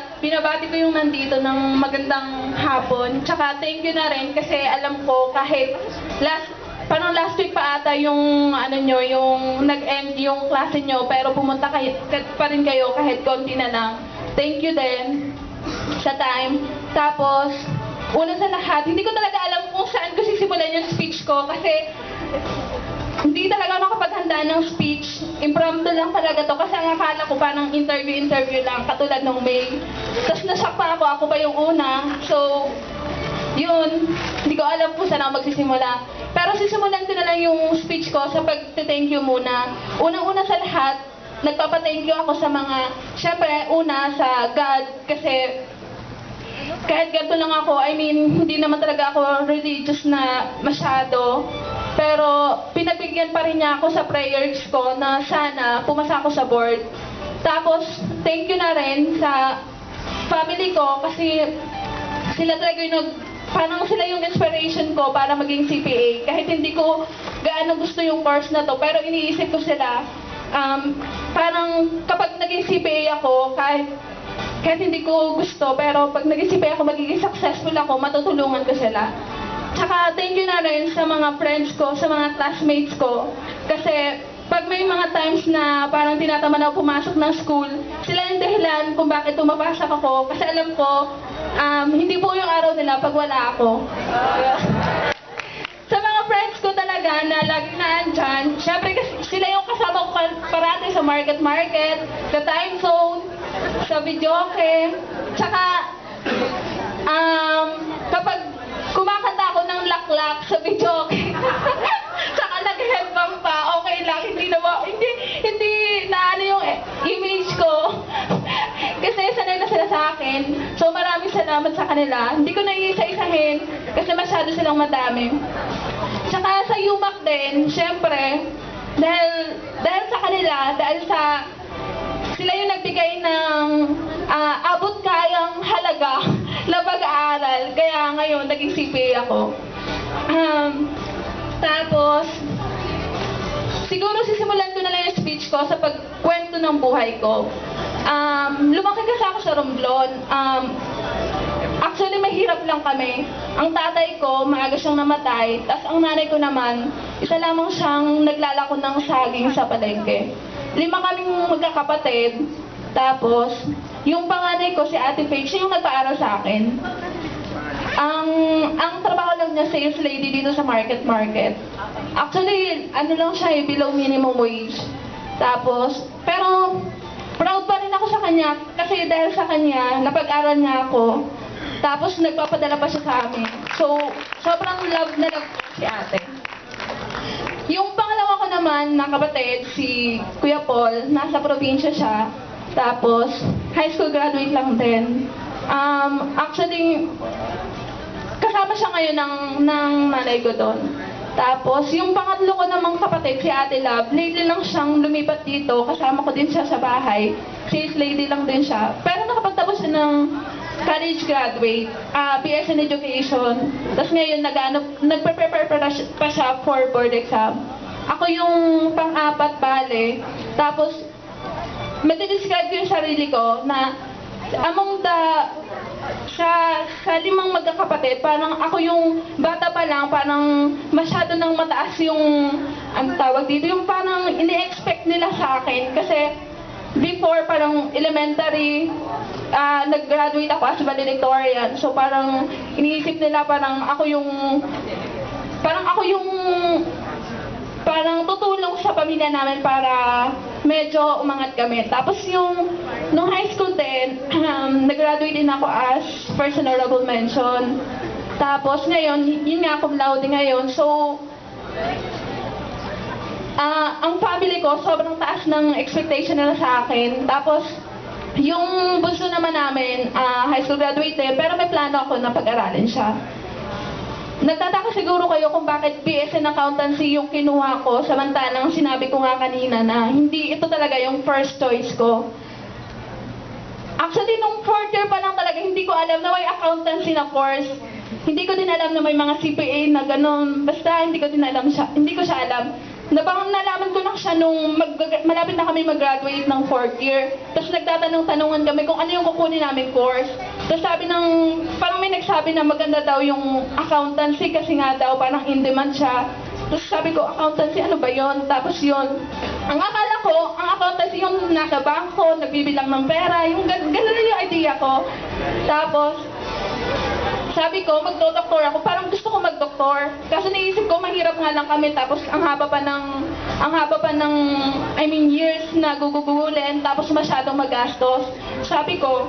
lahat, binabati ko yung nandito ng magandang hapon. Tsaka thank you na rin kasi alam ko kahit parang last week pa ata yung ano nyo, yung nag-end yung klase nyo, pero pumunta pa rin kayo kahit konti na lang. Thank you din sa time. Tapos, una sa lahat, hindi ko talaga alam kung saan ko sisimulan yung speech ko kasi hindi talaga ako nakapaghanda ng speech. Impromptu lang talaga to kasi ang akala ko parang interview lang katulad ng May. Tapos nasak pa ako pa yung una. So, yun, hindi ko alam kung saan ako magsisimula. Pero sisimulan ko na lang yung speech ko sa pag-thank you muna. Unang-una sa lahat, nagpapa-thank you ako sa mga, syempre, una sa God kasi kahit ganito lang ako, I mean, hindi naman talaga ako religious na masyado. Pero pinagbigyan pa rin niya ako sa prayers ko na sana pumasa ako sa board. Tapos, thank you na rin sa family ko kasi sila talaga yung parang sila yung inspiration ko para maging CPA. Kahit hindi ko gaano gusto yung course na to, pero iniisip ko sila, parang kapag naging CPA ako, kahit hindi ko gusto, pero pag naging CPA ako, magiging successful ako, matutulungan ko sila. Tsaka thank you na rin sa mga friends ko, sa mga classmates ko. Kasi pag may mga times na parang tinataman ako pumasok ng school, sila yung dahilan kung bakit pumapasok ako. Kasi alam ko, hindi po yung araw nila pag wala ako. Sa mga friends ko talaga na laging naandyan, syempre kasi sila yung kasama ko parati sa market, sa time zone, sa videoke, tsaka kapag kumakanta ako ng laklak sa videoke, tsaka nag-headbang pa, okay lang, hindi na ano yung image ko. Kasi sanay na sila sa akin. So maraming salamat sa kanila. Hindi ko na iisa-isahin kasi masyado silang madami. Tsaka sa UMAC din, syempre, dahil sa kanila, sila yung nagbigay ng abot kayang halaga na pag-aaral. Kaya ngayon, naging CPA ako. Tapos, siguro sisimulan ko na lang yung speech ko sa pagkwento ng buhay ko. Lumaki kasi ako sa Romblon. Actually, mahirap lang kami. Ang tatay ko, maaga siyang namatay. Tapos ang nanay ko naman, isa lamang siyang naglalako ng saging sa palengke. 5 kaming magkakapatid. Tapos, yung panganay ko, si Ate Paige, siya yung nagpaaral sa akin. Ang trabaho lang niya, sales lady dito sa market. Actually, ano lang siya below minimum wage. Tapos, pero, proud pa rin ako sa kanya kasi dahil sa kanya, napag-aral niya ako. Tapos, nagpapadala pa siya sa amin. So, sobrang love na love si ate. Yung pangalawa ko naman na kapatid, si Kuya Paul, nasa probinsya siya. Tapos, high school graduate lang din. Actually, kasama siya ngayon ng nanay ko doon. Tapos, yung pangatlo ko namang kapatid, si Ate Love, lately lang siyang lumipat dito. Kasama ko din siya sa bahay. Sales lady lang din siya. Pero nakapagtapos siya ng college graduate, BS in Education. Tapos ngayon, nagpe-prepare pa siya for board exam. Ako yung pang-apat bale. Tapos, mag-describe ko yung sarili ko na among sa 5 magkakapatid, parang ako yung bata pa lang, parang masyado nang mataas yung, ang tawag dito, yung parang ini-expect nila sa akin. Kasi before, parang elementary, nag-graduate ako as valedictorian. So parang iniisip nila parang ako yung parang tutulong sa pamilya namin para medyo umangat kami. Tapos nung high school din, nag-graduate din ako as first honorable mention. Tapos ngayon, yun nga, cum laude ngayon. So, ang family ko, sobrang taas ng expectation nila sa akin. Tapos, yung bunso naman namin, high school graduate din, pero may plano ako na pag-aralin siya. Nagtataka siguro kayo kung bakit BS in Accountancy yung kinuha ko, samantalang sinabi ko nga kanina na hindi ito talaga yung first choice ko. Actually, nung 4th year pa lang talaga, hindi ko alam na may accountancy na course. Hindi ko din alam na may mga CPA na ganun. Basta hindi ko siya alam. nalaman ko lang siya nung malapit na kami mag-graduate ng 4th year. Tapos nagtatanong-tanungan kami kung ano yung kukunin namin course. Tapos parang may nagsabi na maganda daw yung accountancy kasi nga daw parang in demand siya. Tapos sabi ko, accountancy, ano ba yon? Tapos yun, ang akala ko, ang accountancy yung nasa bangko, nagbibilang ng pera, yung ganun yung idea ko. Tapos, sabi ko, magdodoktor ako. Parang gusto ko magdoktor. Kasi naisip ko, mahirap nga lang kami. Tapos, ang haba pa ng, years na gugugulin. Tapos, masyadong magastos. Sabi ko,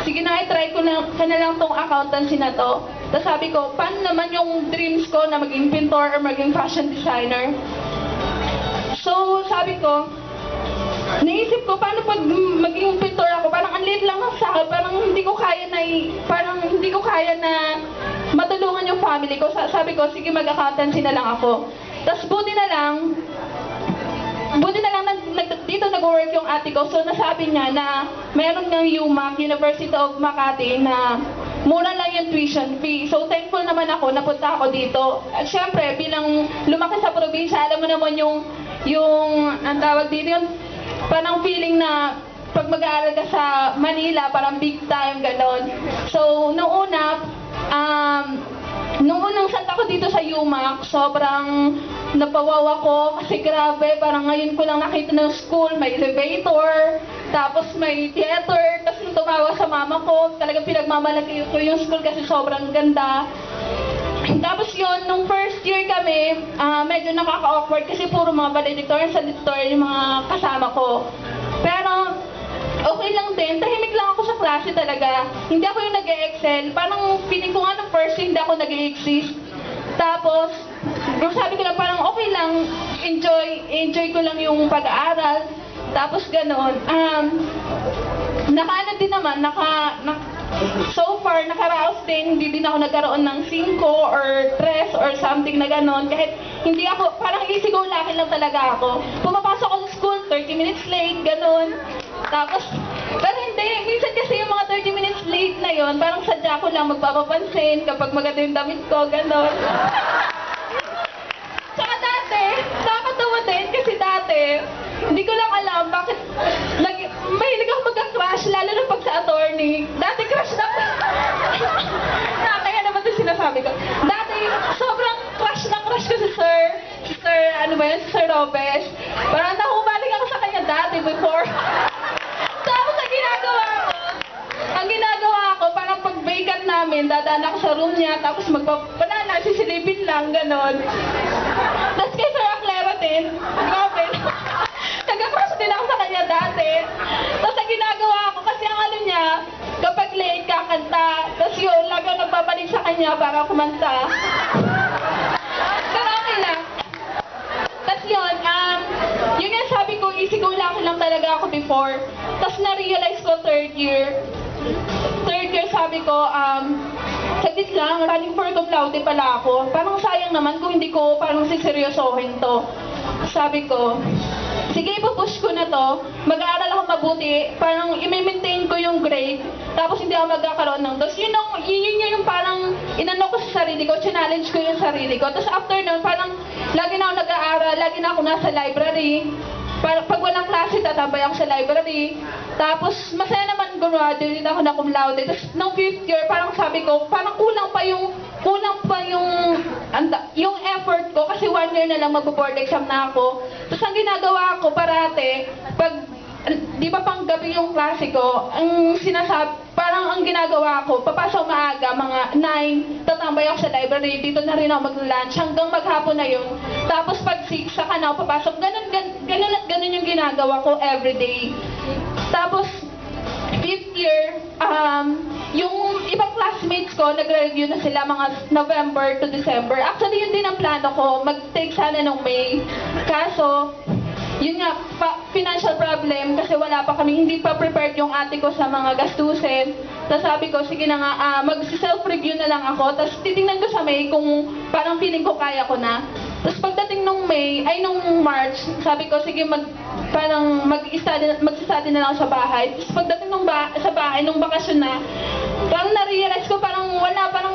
sige na, i-try ko na lang tong accountancy na to. Tapos sabi ko, paano naman yung dreams ko na maging pintor or maging fashion designer? So, sabi ko, naisip ko, paano pag maging pintor ako? Parang ang liit lang ng sahod, parang hindi ko kaya na matulungan yung family ko. Sabi ko, sige, mag-accountancy na lang ako. Tapos buti na lang dito nag-work yung ate ko. So nasabi niya na meron ng UMac, University of Makati, na mura lang yung tuition fee. So thankful naman ako, napunta ako dito. At syempre, bilang lumaki sa probinsya, alam mo naman yung ang tawag dito yun, parang feeling na pag mag-aaral ka sa Manila, parang big time, ganon. So, nung unang santa ko dito sa UMac, sobrang napawaw ako kasi grabe, parang ngayon ko lang nakita ng school, may elevator, tapos may theater, tapos nung tumawa sa mama ko, talagang pinagmamalaki ko yung school kasi sobrang ganda. Tapos yun, nung first year kami, medyo nakaka-awkward kasi puro mga valedictorian, salutatorian yung mga kasama ko. Pero, okay lang din, tahimik lang ako sa klase talaga. Hindi ako yung nag-e-excel. Parang feeling ko nga nung first year, hindi ako nag-e-exist. Tapos, sabi ko lang parang okay lang, enjoy ko lang yung pag-aaral. Tapos ganon. Nakaano din naman, so far, nakaraos din, hindi din ako nagkaroon ng 5 or 3 or something na ganon. Kahit hindi ako, parang easy-go-lucky lang talaga ako. Pumapasok ako sa school, 30 minutes late, ganon. Tapos, pero hindi, minsan kasi yung mga 30 minutes late na yon, parang sadya ko lang magpapapansin kapag maganda yung damit ko, ganon. Tsaka dati, nakakatawa din kasi dati, hindi ko lang alam bakit mahilig ako magka-crush, lalo na pag sa attorney. Dati crush na kaya naman ito sinasabi ko. Dati, sobrang crush ko si Sir, si Sir Robes. Parang nahumaling ako sa kanya dati before. Tapos ang ginagawa ko, parang pag vacant namin, dadaan ako sa room niya, tapos wala, sisilipin lang, ganon. Tapos kay Sir Aclero din, grabe, nagka-crush din ako sa kanya dati. Tapos ang ginagawa ko, kasi ang ano niya, kapag late kakanta, tapos yun, lagi ako nagbabalik sa kanya para kumanta. Pero okay lang. Tapos yun, yun nga sabi ko, easy-go-lucky lang talaga ako before. Tapos na-realize ko third year, sabi ko, saglit lang, running for cum laude pala ako. Parang sayang naman kung hindi ko parang siseryosohin to. Sabi ko, sige, ipupush ko na to, mag-aaral ako mabuti, parang i-maintain ko yung grade, tapos hindi ako magkakaroon ng dos. Yun yung parang inano ko sa sarili ko, challenge ko yung sarili ko. Tapos after nun, parang lagi na ako nag-aaral, lagi na ako nasa library. Pag walang klase, tatambay ako sa library. Tapos, masaya naman graduate ako na cum laude. Tapos, nung 5th year, parang sabi ko, parang kulang pa yung effort ko kasi 1 year na lang mag-board exam na ako. Tapos, ang ginagawa ko parate, di ba pang gabi yung klase ko, parang ang ginagawa ko, papasok maaga, mga 9, tatambay ako sa library, dito na rin ako mag-lunch, hanggang maghapon na yun. Tapos pag 6, saka na ako papasok, ganun yung ginagawa ko everyday. Tapos, 5th year, yung ibang classmates ko, nagre-review na sila mga November to December. Actually, yun din ang plano ko, mag-take sana nung May. Kaso, yun nga, financial problem kasi wala pa kami, hindi pa prepared yung ate ko sa mga gastusin. Tapos sabi ko, sige na nga, mag-self-review na lang ako. Tapos titingnan ko sa May kung parang feeling ko kaya ko na. Tapos pagdating nung March, sabi ko, sige, mag-study na lang sa bahay. Tapos pagdating sa bahay, nung bakasyon na, parang na-realize ko, parang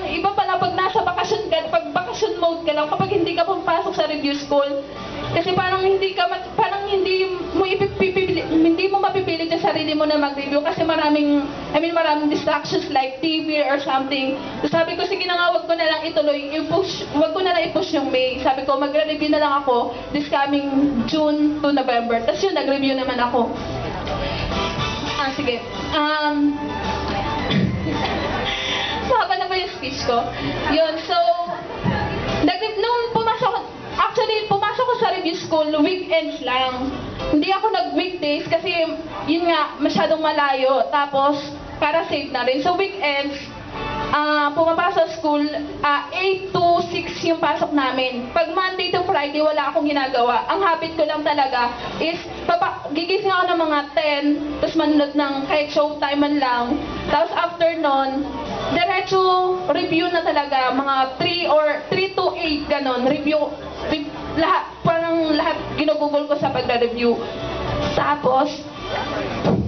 iba pala pag nasa bakasyon ka, pag bakasyon mode ka lang, kapag hindi ka pumapasok sa review school, Kasi parang hindi mo mapipilit sa sarili mo na mag-review kasi maraming distractions like TV or something. So sabi ko, sige na nga, wag ko na lang ituloy, wag ko na lang i-push yung May. Sabi ko, magre-review na lang ako this coming June to November. Tapos yun, nag-review naman ako. Sige. Mahaba na ba yung speech ko? Yun, so, nung pumasok ko sa review school, weekends lang. Hindi ako nag-weekdays kasi, yun nga, masyadong malayo. Tapos, para safe na rin. So, weekends, pumapasok sa school, 8 to 6 yung pasok namin. Pag Monday to Friday, wala akong ginagawa. Ang habit ko lang talaga is, gigising ako ng mga 10, tapos manunod ng kahit showtime man lang. Tapos after nun, diretso review na talaga, mga 3 to 8, ganon. Lahat ginugugol ko sa pagre-review. Tapos,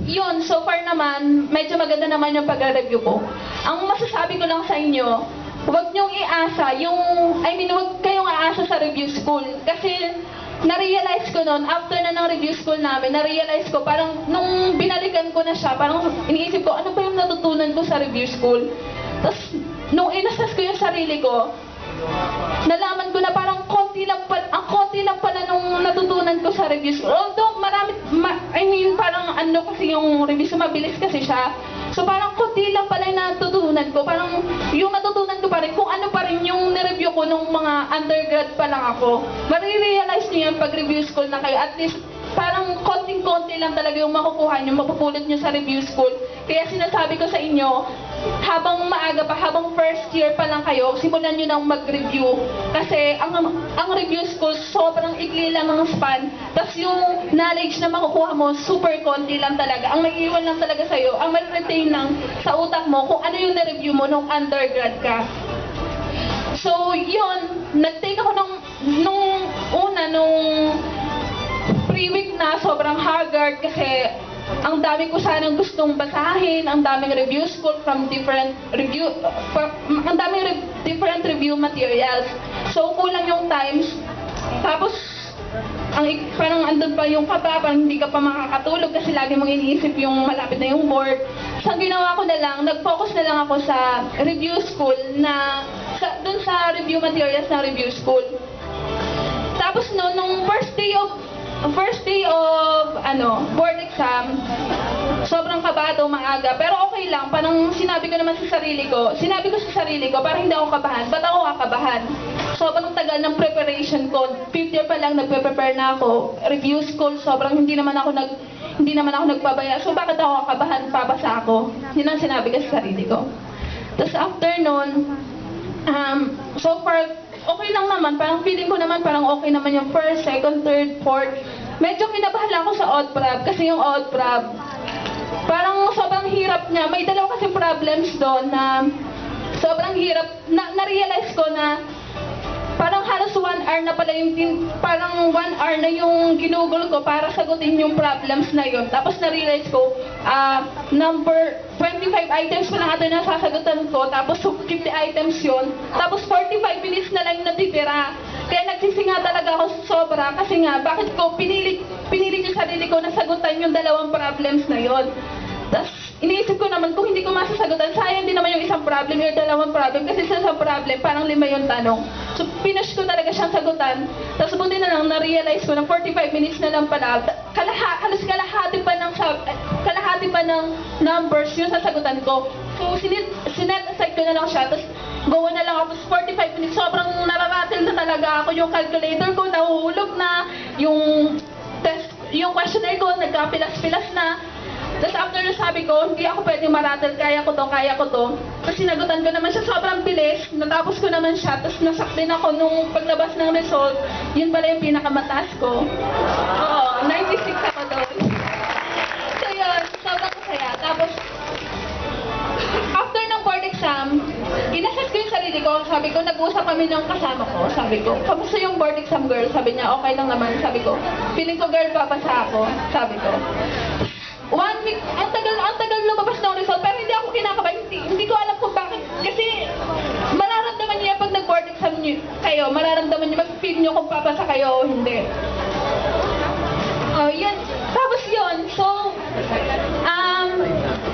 yun, so far naman, medyo maganda naman yung pagre-review ko. Ang masasabi ko lang sa inyo, huwag kayong aasa sa review school. Kasi, na-realize ko noon, after na ng review school namin, na-realize ko, parang nung binalikan ko na siya, parang iniisip ko, ano ba yung natutunan ko sa review school? Tapos, nung inassess ko yung sarili ko, nalaman ko na parang ang konti lang pala nung natutunan ko sa review school. Although parang kasi yung review school, mabilis kasi siya. So parang konti lang pala yung natutunan ko. Parang yung natutunan ko pa rin, kung ano pa rin yung nireview ko nung mga undergrad pa lang ako. Marirealize niyo yan pag review school na kayo. At least, parang konting-konti lang talaga yung makukuha nyo, mapupulot nyo sa review school. Kaya sinasabi ko sa inyo, habang maaga pa, habang first year pa lang kayo, simulan nyo nang mag-review. Kasi ang review school, sobrang ikli lang ng span. Tapos yung knowledge na makukuha mo, super konti lang talaga. Ang nag-iwan lang talaga sa'yo, ang ma-retain lang sa utak mo kung ano yung na-review mo nung undergrad ka. So, yun, nag-take ako nung pre-week na sobrang haggard kasi ang dami ko sanang gustong basahin, ang daming review school from different review materials. So kulang yung times. Tapos parang andun pa yung kaba, parang hindi ka pa makakatulog kasi lagi mong iniisip yung malapit na yung board. So ang ginawa ko na lang, nag-focus na lang ako sa review school dun sa review materials ng review school. Tapos nung first day of board exam, sobrang kabado, maaga. Pero okay lang, parang sinabi ko sa sarili ko, parang hindi ako kabahan. Ba't ako kakabahan? Sobrang tagal ng preparation ko. 5th year pa lang, nagpe-prepare na ako. Review school, sobrang hindi naman ako nagpabaya. So bakit ako kakabahan? Papasa ako. Yun ang sinabi ko sa sarili ko. Tapos after nun, so far, okay lang naman, parang feeling ko naman parang okay naman yung first, second, third, fourth. Medyo kinabahan lang ako sa ODPRAB kasi yung ODPRAB, parang sobrang hirap niya. May dalawa kasing problems doon na sobrang hirap. Na-realize ko na parang halos 1 hour na pala parang 1 hour na yung ginugol ko para sagutin yung problems na yun. Tapos na-realize ko, number 25 items pa lang ito na sasagutan ko, tapos 50 items yun. Tapos 45 minutes na lang yung natitira. Kaya nagsisinga talaga ako sobra kasi nga, bakit ko pinili yung sarili ko na sagutan yung dalawang problems na yun. Tapos iniisip ko naman, kung hindi ko masasagutan, sayang din naman yung isang problem, yung dalawang problem, kasi sa isang problem, parang 5 yung tanong. So, pinush ko talaga siyang sagutan. Tapos buti na lang, na-realize ko na 45 minutes na lang pala, halos kalahati pa ng numbers yung sasagutan ko. So, sinet aside ko na lang siya, tapos gawa na lang ako, 45 minutes, sobrang nararatil na talaga ako, yung calculator ko, nahuhulog na, yung questionnaire ko, nagkapilas-pilas na. Tapos after na sabi ko, hindi ako pwedeng maratel, kaya ko to. Tapos sinagutan ko naman siya, sobrang bilis, natapos ko naman siya, tapos nasaktin ako nung paglabas ng result, yun pala yung pinakamataas ko. Oo, 96 ako doon. So yun, sobrang masaya. Tapos, after ng board exam, inassess ko yung sarili ko, sabi ko, nag-uusap kami ng kasama ko, sabi ko, kamusta yung board exam, girl? Sabi niya, okay lang naman, sabi ko, feeling ko, girl, papasa ako, sabi ko. 1 week, ang tagal lumabas ng result, pero hindi ako kinakabahan, hindi ko alam kung bakit. Kasi, mararamdaman niyo pag nag-board exam kayo, mararamdaman niyo, mag-feel isipin nyo kung papasa kayo o hindi. Oh, yan. Tapos yun, so, ang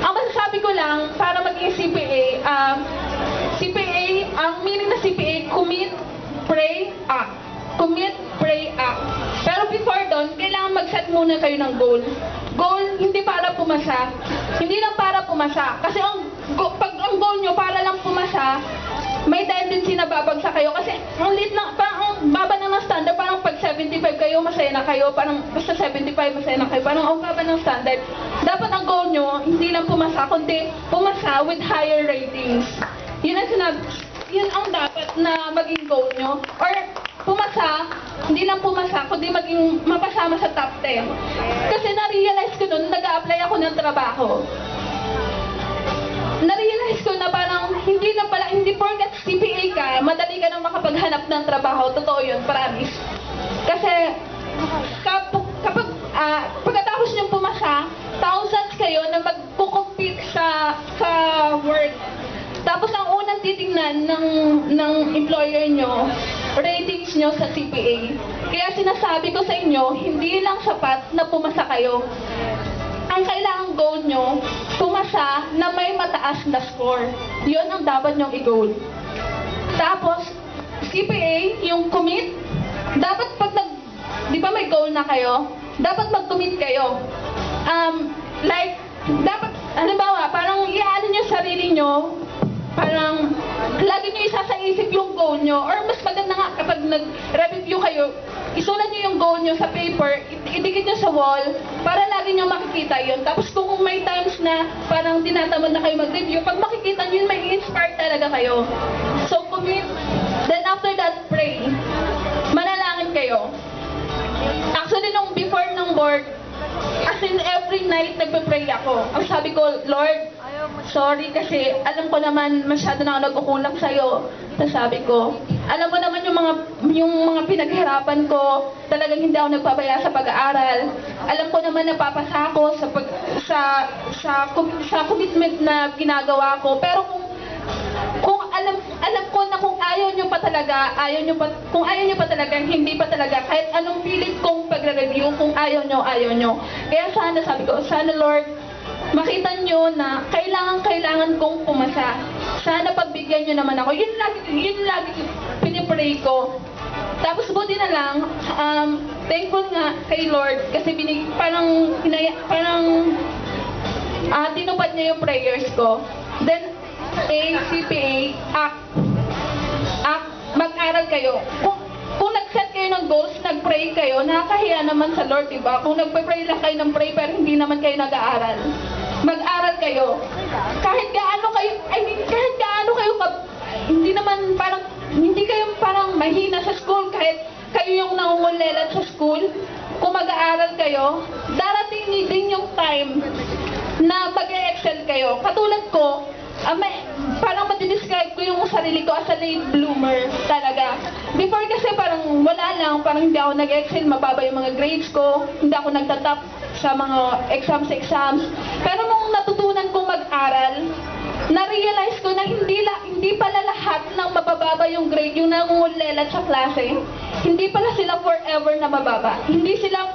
masasabi ko lang, para maging CPA, ang meaning na CPA, commit, pray, act. Commit, pray, act. Pero before doon, kailangan mag-set muna kayo ng goal. Goal, hindi para pumasa. Hindi lang para pumasa. Kasi pag ang goal nyo para lang pumasa, may tendency na babagsak kayo. Kasi ang lit na, parang ang baba na ng standard, parang pag 75 kayo, masaya na kayo. Parang basta 75, masaya na kayo. Parang ang baba ng standard. Dapat ang goal nyo, hindi lang pumasa, kundi pumasa with higher ratings. Yun ang dapat na maging goal nyo. Or pumasa, hindi lang pumasa, kundi maging mapasama sa top 10. Kasi na-realize ko nun, nag-a-apply ako ng trabaho. Na-realize ko na parang hindi porket CPA ka, madali ka nang makapaghanap ng trabaho. Totoo yun, promise. Kasi pagkatapos niyong pumasa, thousands kayo na magkukumpit sa work. Tapos ang unang titingnan ng employer nyo, ratings nyo sa CPA. Kaya sinasabi ko sa inyo, hindi lang sapat na pumasa kayo. Ang kailangang goal nyo, pumasa na may mataas na score. Yun ang dapat nyong i-goal. Tapos, CPA, yung commit, dapat di ba may goal na kayo? Dapat mag-commit kayo. Dapat, halimbawa, parang iaan nyo sarili nyo, parang lagi nyo isa sa isip yung goal nyo, or mas maganda nga kapag nag-review kayo, isulat nyo yung goal nyo sa paper, idikit nyo sa wall, para lagi nyo makikita yun. Tapos kung may times na parang tinatamad na kayo mag-review, pag makikita nyo yun, may inspire talaga kayo. So commit, then after that, pray. Manalangin kayo. Actually, nung before ng board, as in every night nagpe-pray ako. Ang sabi ko, Lord, sorry kasi alam ko naman masyado na ako nagkukulang sa'yo. Tapos sabi ko, alam mo naman yung mga pinaghirapan ko, talagang hindi ako nagpabaya sa pag-aaral. Alam ko naman napapasa ako sa commitment na ginagawa ko. Pero kung alam ko na kung ayaw nyo pa talaga, hindi pa talaga, kahit anong pilit kong pagre-review, kung ayaw nyo. Kaya sana, sabi ko, sana Lord, makita nyo na kailangan kong pumasa. Sana pagbigyan nyo naman ako. Yun lagi pinipray ko. Tapos buti na lang, thankful nga kay Lord kasi tinupad niya yung prayers ko. Then, CPA, mag-aral kayo. Kung nag-set kayo ng goals, nag-pray kayo, nakakahiya naman sa Lord, diba? Kung nagpe-pray lang kayo ng pray pero hindi naman kayo nag-aaral. Mag-aral kayo. Kahit gaano kayo, hindi kayo parang mahina sa school, kahit kayo yung nangungulelat sa school, kung mag-aaral kayo, darating din yung time na mag-e-excel kayo. Katulad ko, parang madidescribe ko yung sarili ko as a late bloomer talaga. Before kasi parang wala lang, parang hindi ako nag-excel, mababa yung mga grades ko, hindi ako nagtatap sa mga exams. Pero nung natutunan kong mag-aral, na-realize ko na hindi pala lahat ng mabababa yung grade, yung nangungulelat sa klase, hindi pala sila forever na mababa. Hindi sila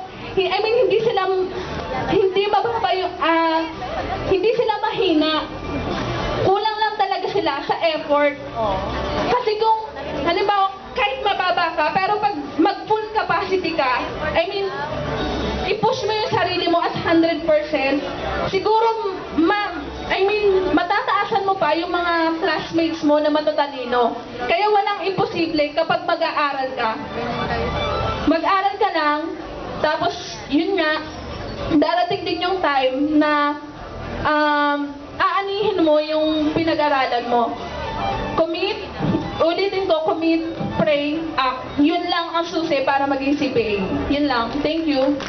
mahina. Kulang lang talaga sila sa effort. Kasi kung, halimbawa, kahit mababa ka, pero pag mag-full capacity ka, i-push mo yung sarili mo at 100%, siguro, matataasan mo pa yung mga classmates mo na matatalino. Kaya walang imposible kapag mag-aaral ka. Mag-aaral ka lang, tapos, yun nga, darating din yung time na, aanihin mo yung pinag-aralan mo. Commit, ulitin ko, commit, pray, act. Yun lang ang susi para maging CPA. Yun lang. Thank you.